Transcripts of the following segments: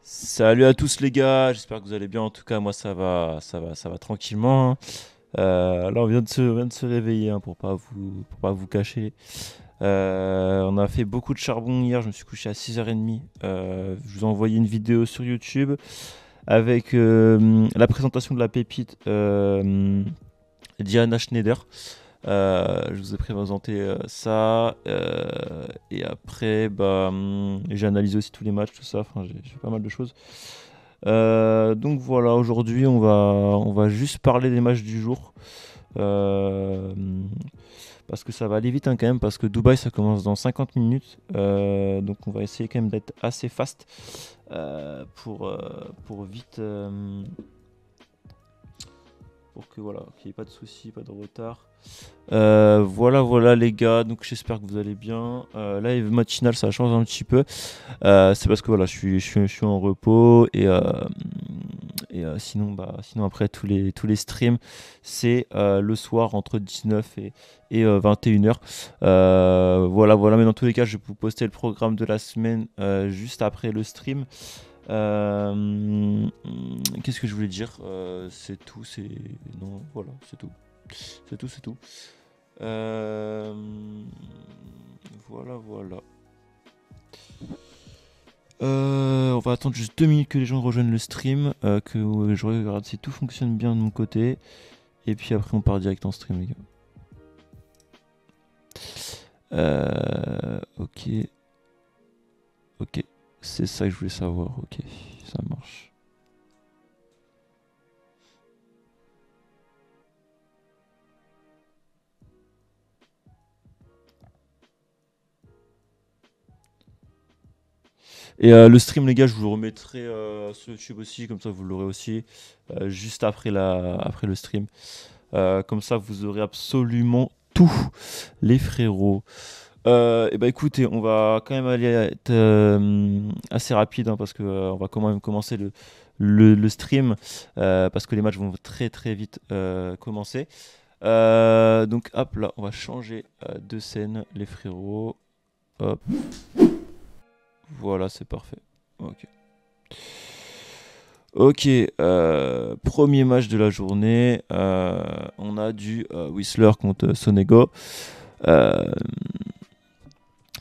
Salut à tous les gars, j'espère que vous allez bien. En tout cas, moi ça va tranquillement, hein. Là, on vient de se réveiller, hein, pour pas vous cacher. On a fait beaucoup de charbon hier. Je me suis couché à 6h30. Je vous ai envoyé une vidéo sur YouTube avec la présentation de la pépite Diana Schneider. Je vous ai présenté ça. Et après, j'ai analysé aussi tous les matchs, tout ça. Enfin, j'ai fait pas mal de choses. Donc voilà, aujourd'hui on va juste parler des matchs du jour. Euh, Parce que ça va aller vite, hein, quand même, parce que Dubaï ça commence dans 50 minutes. Donc on va essayer quand même d'être assez fast pour vite, pour que voilà, qu'il n'y ait pas de soucis, pas de retard. Voilà les gars, donc j'espère que vous allez bien. Là, les matinales ça change un petit peu. C'est parce que voilà, je suis en repos sinon, sinon après tous les streams, c'est le soir entre 19 et 21h. Voilà, mais dans tous les cas, je vais vous poster le programme de la semaine juste après le stream. Qu'est-ce que je voulais dire? C'est tout, c'est. Non, voilà, c'est tout. C'est tout. Euh, voilà. On va attendre juste 2 minutes que les gens rejoignent le stream, que je regarde si tout fonctionne bien de mon côté. Et puis après, on part direct en stream, les gars. Ok. Ok. C'est ça que je voulais savoir. Ok. Ça marche. Et le stream, les gars, je vous le remettrai sur YouTube aussi. Comme ça, vous l'aurez aussi juste après, après le stream. Comme ça, vous aurez absolument tout, les frérots. Et bah écoutez, on va quand même aller être assez rapide, hein, parce que on va quand même commencer le stream, parce que les matchs vont très vite commencer. Donc hop là, on va changer de scène, les frérots. Hop, voilà, c'est parfait. Ok. Ok, premier match de la journée. On a du Whistler contre Sonego. Euh,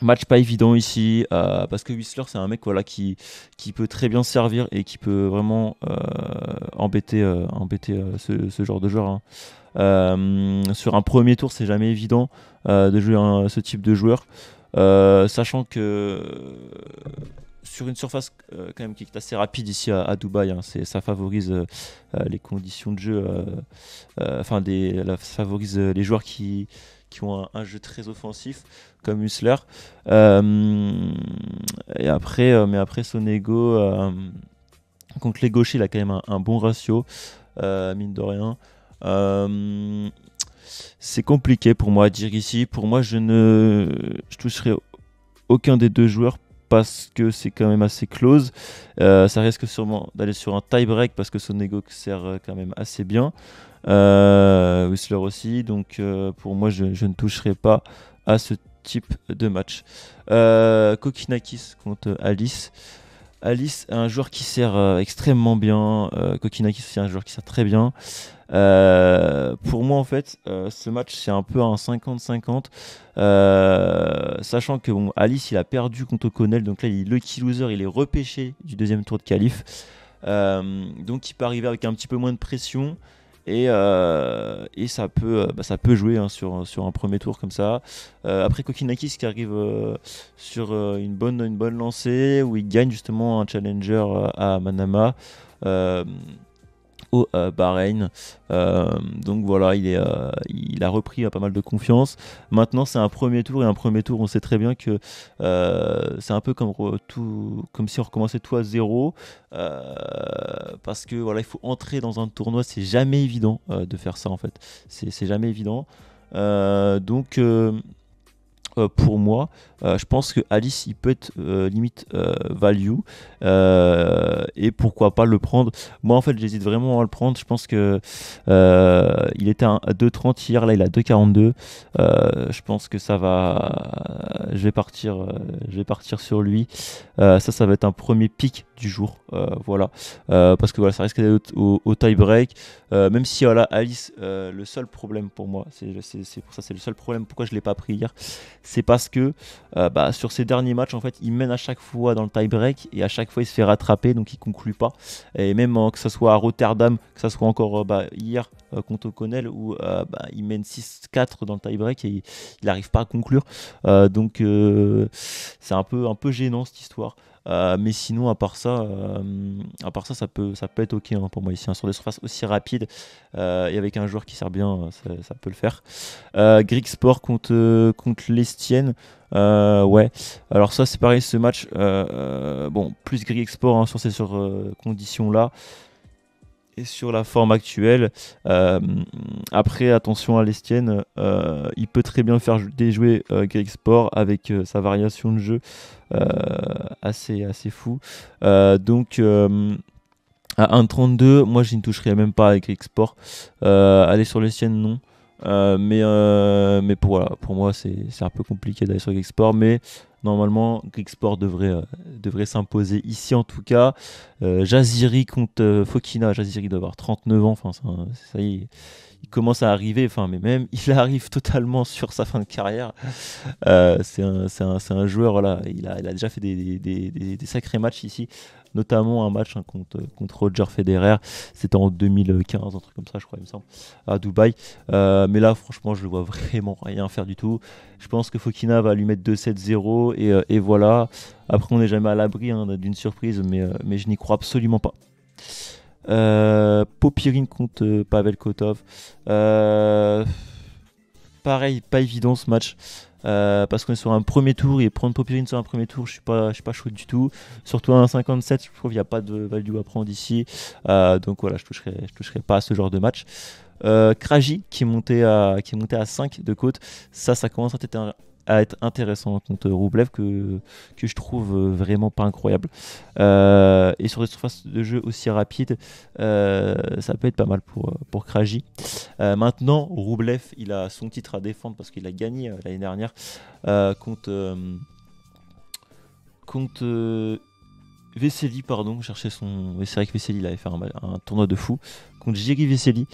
Match pas évident ici, parce que Whistler c'est un mec voilà, qui peut très bien servir et qui peut vraiment embêter ce genre de joueur, hein. Sur un premier tour, c'est jamais évident de jouer ce type de joueur, sachant que sur une surface quand même qui est assez rapide ici à Dubaï, hein, ça favorise les conditions de jeu, ça favorise les joueurs qui ont un jeu très offensif comme Hussler. Mais après Sonego, contre les gauchers, il a quand même un bon ratio, mine de rien. Euh, c'est compliqué pour moi à dire ici. Pour moi, je toucherai aucun des deux joueurs parce que c'est quand même assez close. Ça risque sûrement d'aller sur un tie-break parce que Sonego sert quand même assez bien. Whistler aussi. Donc pour moi, je ne toucherai pas à ce type de match. Kokinakis contre Alice. Alice est un joueur qui sert extrêmement bien. Kokinakis aussi un joueur qui sert très bien. Pour moi, en fait, ce match, c'est un peu un 50-50. Sachant que bon, Alice, il a perdu contre O'Connell. Donc là, le key loser, il est repêché du deuxième tour de qualif. Donc il peut arriver avec un petit peu moins de pression. Et ça peut jouer, hein, sur un premier tour comme ça. Après Kokinakis qui arrive sur une bonne lancée où il gagne justement un challenger à Manama. Euh, Au Bahreïn. Donc voilà, il a repris pas mal de confiance. Maintenant, c'est un premier tour et un premier tour, on sait très bien que c'est un peu comme si on recommençait tout à zéro, parce que voilà, il faut entrer dans un tournoi, c'est jamais évident de faire ça en fait. C'est jamais évident. Donc pour moi, je pense que Alice il peut être limite value. et pourquoi pas le prendre. Moi en fait j'hésite vraiment à le prendre. Je pense que il était à 2,30 hier, là il est à 2,42. Je pense que ça va, je vais partir sur lui. Ça va être un premier pick du jour, voilà. Parce que voilà, ça risque d'aller au tie-break. Même si voilà, Alice, le seul problème pour moi, c'est pour ça, c'est le seul problème pourquoi je l'ai pas pris hier, c'est parce que sur ces derniers matchs, en fait, il mène à chaque fois dans le tie-break et à chaque fois il se fait rattraper, donc il conclut pas. Et même que ce soit à Rotterdam, que ce soit encore hier contre O'Connell, où il mène 6-4 dans le tie-break et il n'arrive pas à conclure. Donc c'est un peu gênant cette histoire. Mais sinon, à part ça, ça peut être ok pour moi ici. Sur des surfaces aussi rapides et avec un joueur qui sert bien, ça peut le faire. Greek Sport contre l'Estienne. Ouais, alors ça c'est pareil, ce match, plus Greek Sport sur ces conditions-là et sur la forme actuelle. Après, attention à l'Estienne, il peut très bien faire déjouer Greek Sport avec sa variation de jeu assez fou. Donc à 1,32, moi je ne toucherai même pas avec Greek Sport. Aller sur l'Estienne, non. Mais pour moi c'est un peu compliqué d'aller sur Greek Sport, mais normalement Greek Sport devrait s'imposer ici en tout cas. Jaziri contre Fokina. Jaziri doit avoir 39 ans, enfin ça y est, il commence à arriver, mais même il arrive totalement sur sa fin de carrière. C'est un joueur, là, il a déjà fait des sacrés matchs ici, notamment un match contre Roger Federer. C'était en 2015, un truc comme ça, je crois, il me semble, à Dubaï. Mais là, franchement, je le vois vraiment rien faire du tout. Je pense que Fokina va lui mettre 2-7-0 et voilà. Après, on n'est jamais à l'abri d'une surprise, mais je n'y crois absolument pas. Popyrin contre Pavel Kotov. Pareil, pas évident ce match. Parce qu'on est sur un premier tour et prendre Popyrin sur un premier tour, je suis pas chaud du tout. Surtout à 1,57, je trouve qu'il n'y a pas de value à prendre ici. Donc voilà, je toucherai pas à ce genre de match. Krajci qui est monté à 5 de côte. Ça commence à être intéressant contre Roublev que je trouve vraiment pas incroyable. Et sur des surfaces de jeu aussi rapides, ça peut être pas mal pour Krajci. Maintenant, Roublev, il a son titre à défendre parce qu'il a gagné l'année dernière contre Vesely, pardon, cherchais son. C'est vrai que Vesely, il avait fait un tournoi de fou contre Jiří Veselý.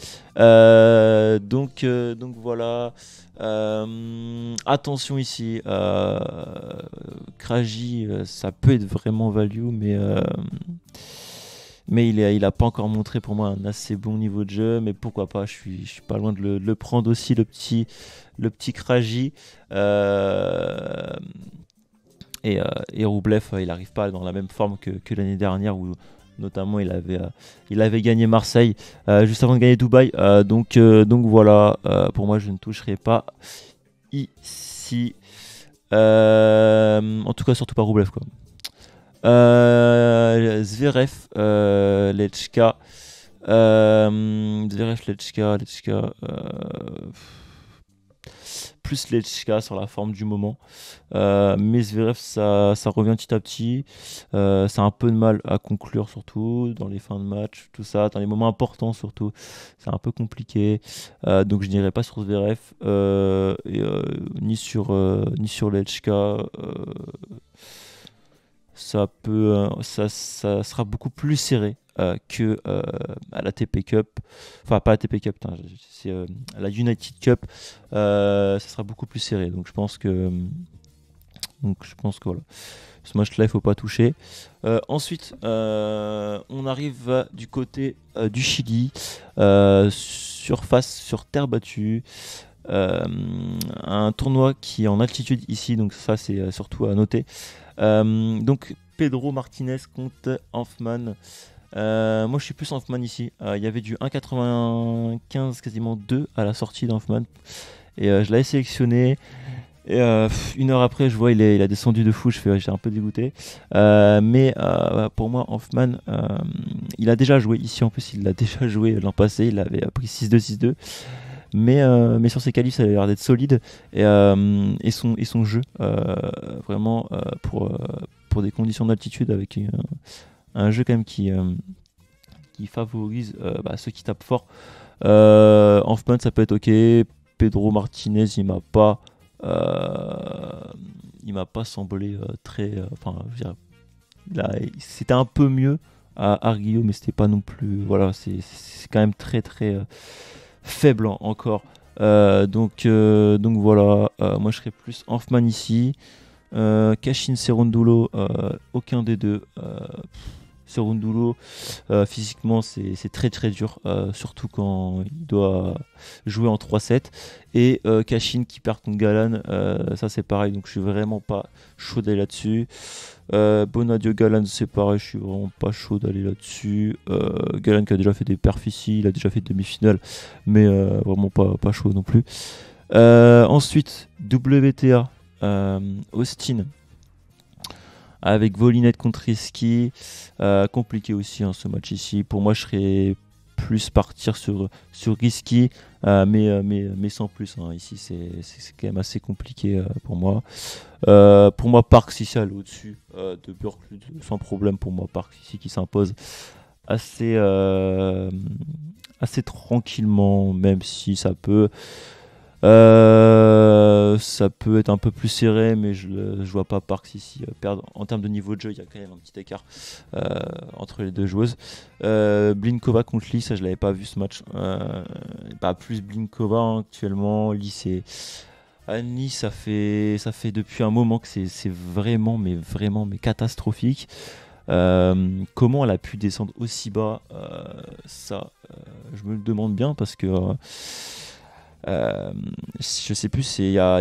Donc voilà. Attention ici. Krajci, ça peut être vraiment value, mais il a pas encore montré pour moi un assez bon niveau de jeu. Mais pourquoi pas, je suis pas loin de le prendre aussi, le petit Krajci. Et Roublev, il n'arrive pas dans la même forme que l'année dernière où notamment il avait gagné Marseille juste avant de gagner Dubaï. Donc voilà, pour moi je ne toucherai pas ici. En tout cas, surtout pas Roublev, quoi. Zverev, Lechka. Zverev, Lechka. Plus Lechka sur la forme du moment. Mais Zverev, ça revient petit à petit. Ça a un peu de mal à conclure, surtout dans les fins de match, tout ça, dans les moments importants surtout. C'est un peu compliqué. Donc je n'irai pas sur Zverev ni sur Lechka. Ça sera beaucoup plus serré que à la TP Cup, enfin pas à la TP Cup, c'est à la United Cup. Ça sera beaucoup plus serré, donc je pense que voilà, ce match-là il faut pas toucher. Ensuite, on arrive du côté du Chili, surface sur terre battue. Un tournoi qui est en altitude ici, donc ça c'est surtout à noter. Donc Pedro Martinez contre Hanfmann. Moi je suis plus Hanfmann ici. Il y avait du 1,95, quasiment 2 à la sortie d'Hanfmann. Et je l'avais sélectionné. Et une heure après, je vois il a descendu de fou. J'étais un peu dégoûté. Mais pour moi, Hanfmann, il a déjà joué ici. En plus, il l'a déjà joué l'an passé. Il avait pris 6-2, 6-2. Mais sur ses qualifs, ça a l'air d'être solide. Et son jeu, vraiment, pour des conditions d'altitude avec un jeu quand même qui favorise ceux qui tapent fort. Hoffman, ça peut être ok. Pedro Martinez, il m'a pas semblé très. Enfin, je veux dire, là, c'était un peu mieux à Arguillo, mais c'était pas non plus. Voilà, c'est quand même très très faible encore. Donc voilà, moi je serais plus Hoffman ici. Cashin Cerundulo, aucun des deux. Cerundulo, physiquement, c'est très très dur, surtout quand il doit jouer en 3-7. Et Cashin qui perd contre Galan, ça c'est pareil, donc je suis vraiment pas chaud d'aller là-dessus. Bonadio Galan, c'est pareil, je suis vraiment pas chaud d'aller là-dessus. Galan qui a déjà fait des perfs ici, il a déjà fait demi-finale, mais vraiment pas chaud non plus. Ensuite, WTA, Austin avec Volinette contre Risky. Compliqué aussi ce match ici. Pour moi, je serais plus partir sur Risky, mais sans plus. Ici, c'est quand même assez compliqué pour moi. Pour moi, Parks ici, elle est au-dessus de Björklund, sans problème. Pour moi, Parks ici qui s'impose assez, assez tranquillement, même si ça peut être un peu plus serré, mais je vois pas Parks ici perdre. En termes de niveau de jeu, il y a quand même un petit écart entre les deux joueuses. Blinkova contre Lee, ça je l'avais pas vu ce match. Plus Blinkova actuellement. Lee, c'est Annie, ça fait depuis un moment que c'est vraiment, mais catastrophique. Comment elle a pu descendre aussi bas, je me le demande bien parce que je sais plus, c'est il y a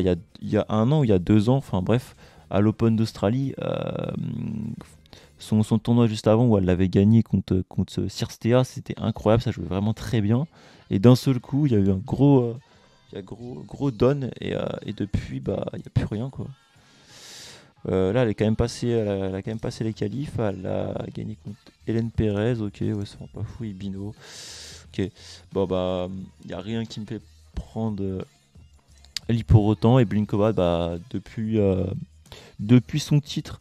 un an ou il y a 2 ans, enfin bref, à l'Open d'Australie, son tournoi juste avant où elle l'avait gagné contre Cirstea, c'était incroyable, ça jouait vraiment très bien. Et d'un seul coup, il y a eu un gros down et depuis, il n'y a plus rien quoi. Là, elle a quand même passé les qualifs, elle a gagné contre Hélène Pérez, ok, ouais, ça va pas fou, Ibino. Ok, bon il n'y a rien qui me fait prendre Lee pour autant, et Blinkova depuis son titre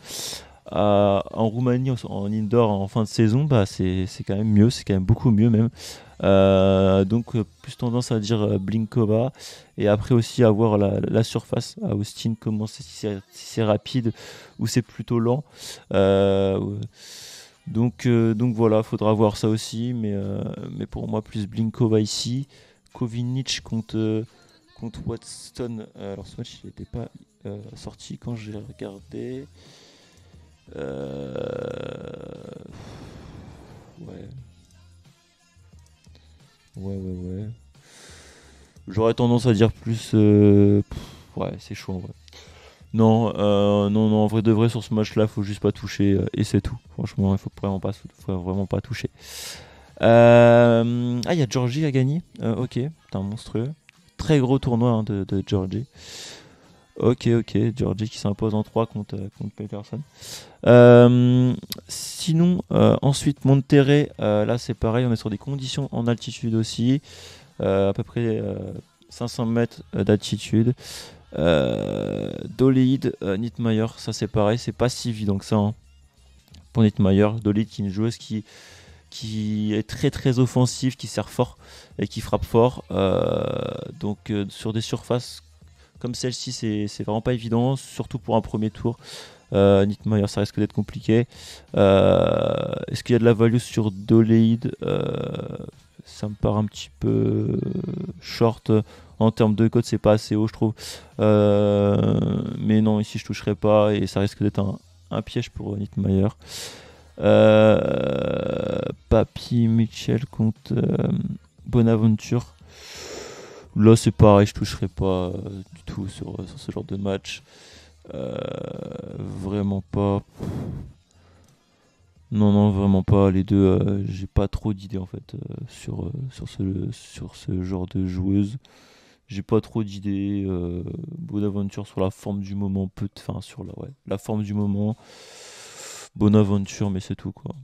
en Roumanie en indoor en fin de saison, c'est quand même mieux, c'est quand même beaucoup mieux même. Donc plus tendance à dire Blinkova, et après aussi avoir la surface à Austin, comment si c'est rapide ou c'est plutôt lent. Donc voilà, faudra voir ça aussi, mais pour moi plus Blinkova ici. Kovinic contre Watson. Alors ce match il n'était pas sorti quand j'ai regardé. Ouais. Ouais. J'aurais tendance à dire plus. Ouais, c'est chaud en vrai. Non, en vrai de vrai sur ce match-là, faut juste pas toucher et c'est tout. Franchement, il faut vraiment pas toucher. Il y a Georgie à gagner. Ok, t'es un monstrueux. Très gros tournoi de Georgie. Ok, Georgie qui s'impose en 3 contre Peterson. Sinon, ensuite, Monterrey, là c'est pareil, on est sur des conditions en altitude aussi. À peu près 500 mètres d'altitude. Doleid, Nittmeyer, ça c'est pareil, c'est pas si évident que ça pour Nittmeyer. Doleid qui est une joueuse qui est très très offensive, qui sert fort et qui frappe fort. Donc sur des surfaces comme celle-ci, c'est vraiment pas évident, surtout pour un premier tour. Nittmeyer, ça risque d'être compliqué. Est-ce qu'il y a de la value sur Doleid? Ça me paraît un petit peu short. En termes de code, c'est pas assez haut, je trouve. Mais non, ici, je toucherai pas et ça risque d'être un piège pour Nittmeyer. Papy Mitchell contre Bonaventure. Là, c'est pareil, je toucherai pas du tout sur ce genre de match. Vraiment pas. Non, vraiment pas. Les deux, j'ai pas trop d'idées en fait sur ce genre de joueuse. J'ai pas trop d'idées. Bonaventure sur la forme du moment, enfin sur la forme du moment. Bonaventure, mais c'est tout quoi.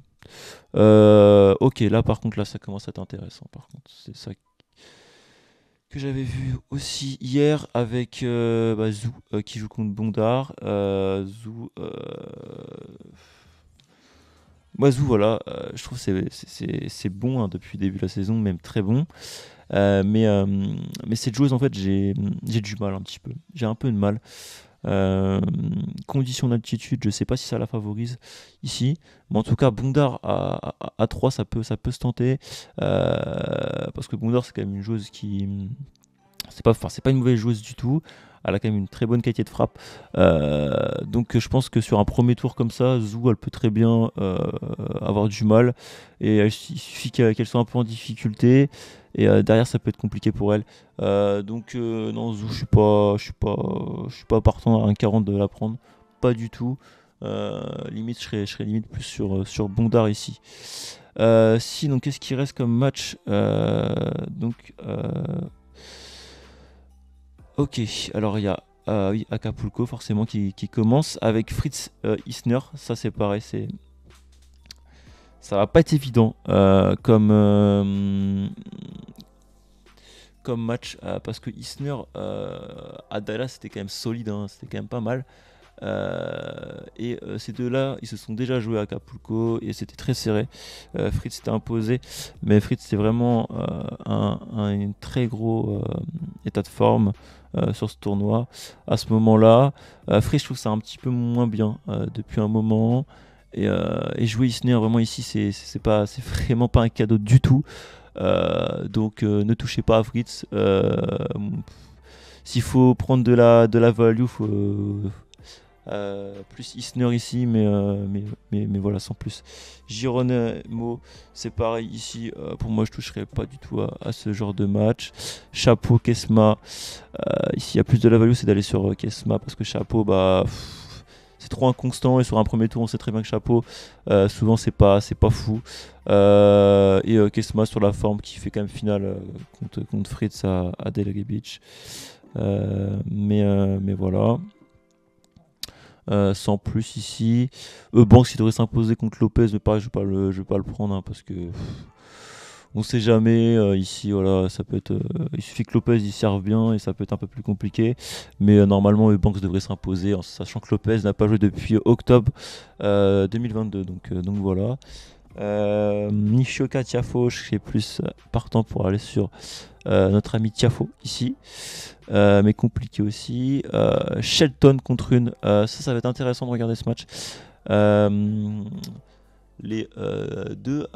Ok, là par contre, là ça commence à être intéressant. Par contre, c'est ça que j'avais vu aussi hier avec Zhou qui joue contre Bondar. Zhou, Zhou, voilà, je trouve que c'est bon, hein, depuis le début de la saison, même très bon. Mais cette joueuse, en fait, j'ai du mal un petit peu. J'ai un peu de mal. Euh, Conditions d'altitude, je sais pas si ça la favorise ici, mais en tout cas Bondar à 3 ça peut se tenter, parce que Bondar c'est quand même une joueuse qui c'est pas une mauvaise joueuse du tout. Elle a quand même une très bonne qualité de frappe. Donc je pense que sur un premier tour comme ça, Zhou elle peut très bien avoir du mal. Et il suffit qu'elle soit un peu en difficulté. Et derrière ça peut être compliqué pour elle. Donc non, Zhou je suis pas partant à 1,40 de la prendre. Pas du tout. Limite je serais limite plus sur Bondar ici. Si donc qu'est-ce qui reste comme match, donc ok, alors il y a oui, Acapulco forcément qui commence avec Fritz Isner. Ça c'est pareil, ça va pas être évident comme match, parce que Isner à Dallas c'était quand même solide, hein, c'était quand même pas mal. Ces deux-là, ils se sont déjà joués à Acapulco et c'était très serré. Fritz s'était imposé, mais Fritz c'était vraiment un très gros état de forme sur ce tournoi. À ce moment-là, Fritz, je trouve ça un petit peu moins bien depuis un moment. Et jouer Isner vraiment ici, c'est vraiment pas un cadeau du tout. Donc ne touchez pas à Fritz. S'il faut prendre de la value, faut plus Isner ici, mais voilà, sans plus. Gironemo, c'est pareil ici. Pour moi, je toucherai pas du tout à ce genre de match. Chapeau, Kesma. Ici, il y a plus de la value, c'est d'aller sur Kesma, parce que Chapeau, bah, c'est trop inconstant. Et sur un premier tour, on sait très bien que Chapeau, souvent, c'est pas fou. Kesma sur la forme qui fait quand même finale contre Fritz à Delray Beach. Mais voilà. Sans plus ici. Banks qui devrait s'imposer contre Lopez, mais pareil, je vais pas le prendre, hein, parce que on sait jamais. Ici, voilà, ça peut être. Il suffit que Lopez y serve bien et ça peut être un peu plus compliqué. Mais normalement, Banks devrait s'imposer, en sachant que Lopez n'a pas joué depuis octobre 2022. Donc voilà. Nishioka Tiafo, je suis plus partant pour aller sur notre ami Tiafo ici. Mais compliqué aussi. Shelton contre une. Ça va être intéressant de regarder ce match. Les deux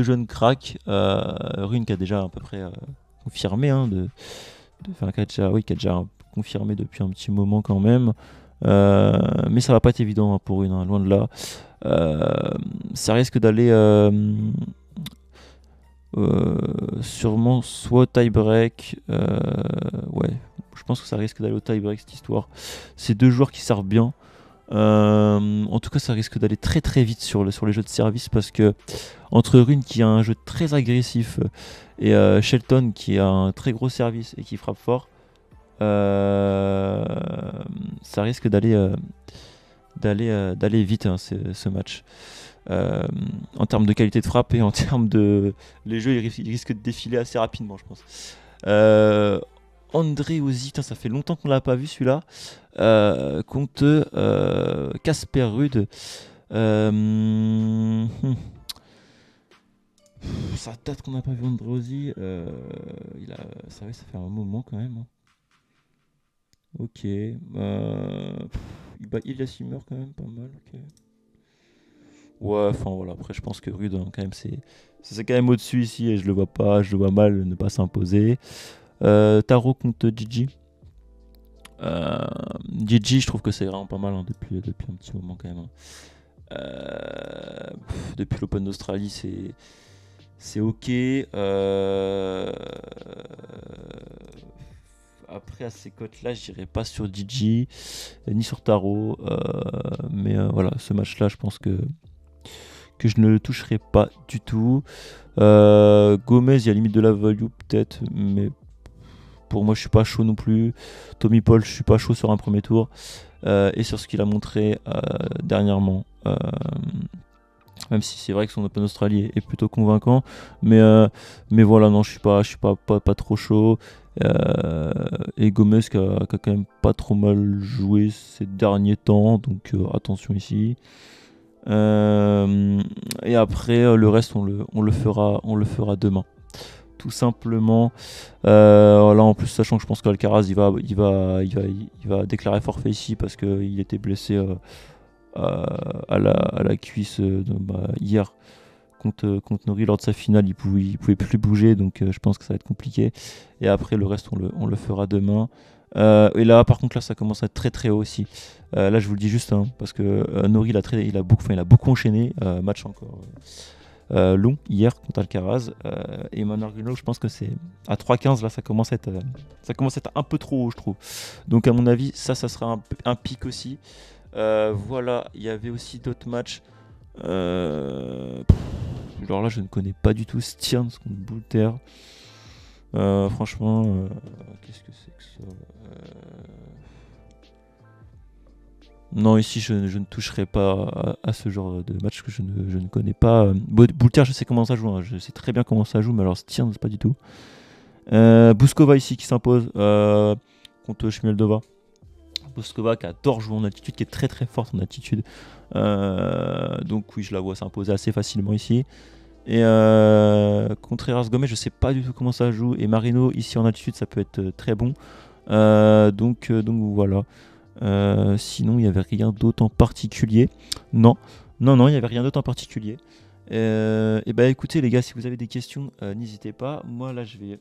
jeunes cracks. Rune qui a déjà à peu près confirmé, hein, qui a déjà confirmé depuis un petit moment quand même. Mais ça va pas être évident, hein, pour une, hein, loin de là. Ça risque d'aller sûrement soit au tie-break. Ouais, je pense que ça risque d'aller au tie-break cette histoire. C'est deux joueurs qui servent bien. En tout cas, ça risque d'aller très très vite sur les jeux de service, parce que entre Rune qui a un jeu très agressif et Shelton qui a un très gros service et qui frappe fort, ça risque d'aller vite, hein, ce match. En termes de qualité de frappe et en termes de. Les jeux, ils risquent de défiler assez rapidement, je pense. André Ozzy, ça fait longtemps qu'on l'a pas vu celui-là. Contre Casper Ruud. Ça date qu'on n'a pas vu André Ozzy. Ça fait un moment quand même, hein. Ok. Il bat Ilya Simmer quand même, pas mal. Ok. Ouais, enfin voilà, après je pense que Rude, hein, quand même, c'est quand même au-dessus ici, et je le vois mal ne pas s'imposer. Taro contre Gigi. Gigi, je trouve que c'est vraiment pas mal, hein, depuis un petit moment quand même, hein. Depuis l'Open d'Australie, c'est ok. Après, à ces cotes-là, j'irai pas sur Gigi ni sur Taro. Mais voilà, ce match-là, je pense que je ne le toucherai pas du tout. Gomez, il y a limite de la value peut-être, mais pour moi je suis pas chaud non plus. Tommy Paul, je suis pas chaud sur un premier tour, et sur ce qu'il a montré dernièrement. Même si c'est vrai que son Open Australie est plutôt convaincant, mais voilà, non, je suis pas trop chaud. Et Gomez qui a quand même pas trop mal joué ces derniers temps, donc attention ici. Euh, et après, le reste, on le fera demain. Tout simplement. Là, en plus, sachant que je pense qu'Alcaraz, il va déclarer forfait ici parce qu'il était blessé à la cuisse hier contre Nori lors de sa finale. Il pouvait plus bouger, donc je pense que ça va être compliqué. Et après, le reste, on le fera demain. Et là, par contre, là, ça commence à être très très haut aussi. Là, je vous le dis juste, hein, parce que Nori, il a beaucoup enchaîné. Match encore long hier contre Alcaraz. Et Manarino, je pense que c'est à 3,15. Là, ça commence à être un peu trop haut, je trouve. Donc, à mon avis, ça sera un pic aussi. Voilà, il y avait aussi d'autres matchs. Alors là, je ne connais pas du tout Stearns contre Boulter. Franchement, qu'est-ce que c'est que ça Non, ici, je ne toucherai pas à ce genre de match que je ne connais pas. Boulter, je sais comment ça joue. Hein. Je sais très bien comment ça joue, mais alors Stearns, pas du tout. Bouskova ici qui s'impose contre Shmueldova. Bouskova qui adore jouer en altitude, qui est très très forte en altitude. Donc oui, je la vois s'imposer assez facilement ici. Et Contreras Gomez, je sais pas du tout comment ça joue. Et Marino ici en altitude, ça peut être très bon. Donc voilà. Sinon, il n'y avait rien d'autre en particulier. Non, il n'y avait rien d'autre en particulier. Et bah écoutez les gars, si vous avez des questions, n'hésitez pas. Moi là, je vais...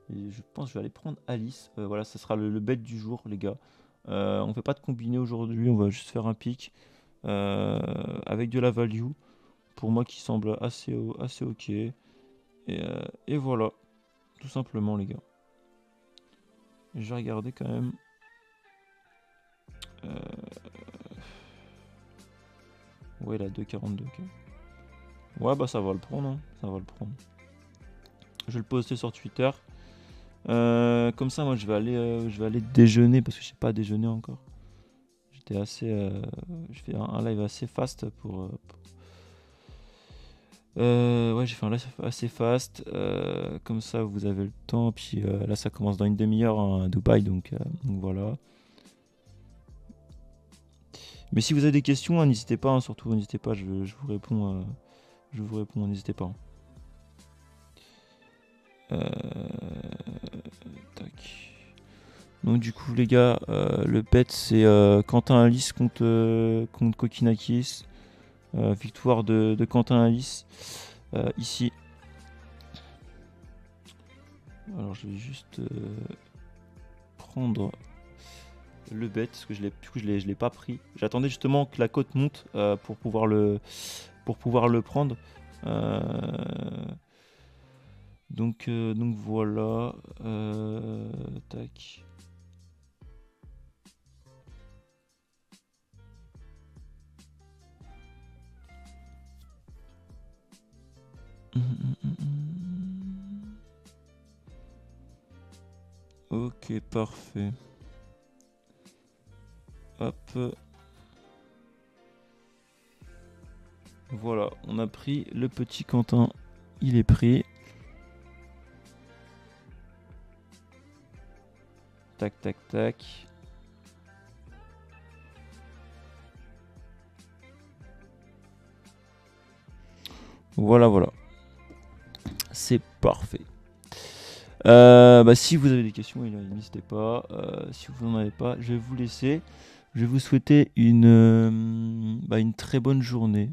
je pense que je vais aller prendre Alice. Voilà, ça sera le bet du jour, les gars. On fait pas de combiné aujourd'hui, on va juste faire un pic avec de la value. Pour moi qui semble assez ok. Et voilà, tout simplement les gars. Je vais regarder quand même. Ouais, la 2,42. Okay. Ouais, bah ça va le prendre. Hein. Ça va le prendre. Je vais le poster sur Twitter. Comme ça, moi je vais aller déjeuner parce que je sais pas déjeuner encore. J'étais assez. Je fais un live assez fast pour ouais, j'ai fait un live assez fast. Comme ça, vous avez le temps. Puis là, ça commence dans une demi-heure hein, à Dubaï, donc voilà. Mais si vous avez des questions, hein, n'hésitez pas. Hein, surtout, n'hésitez pas. Je vous réponds. Je vous réponds. N'hésitez pas. Tac. Donc du coup, les gars, le bet c'est Quentin Alice contre Kokinakis. Victoire de Quentin Alice ici. Alors je vais juste prendre le bet parce que je l'ai pas pris. J'attendais justement que la cote monte pour pouvoir le prendre. Donc voilà. Tac. Ok, parfait. Hop. Voilà, on a pris le petit Quentin. Il est pris. Tac, tac, tac. Voilà, voilà. C'est parfait. Si vous avez des questions, n'hésitez pas. Si vous n'en avez pas, je vais vous laisser. Je vais vous souhaiter une très bonne journée.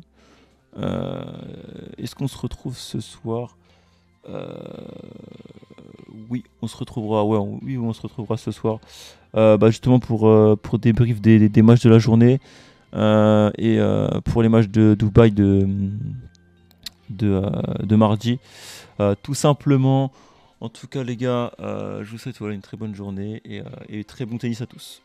Est-ce qu'on se retrouve ce soir? Oui, on se retrouvera. Ouais, on se retrouvera ce soir. Justement pour débrief des matchs de la journée et pour les matchs de Dubaï de mardi. Tout simplement. En tout cas, les gars, je vous souhaite une très bonne journée et très bon tennis à tous.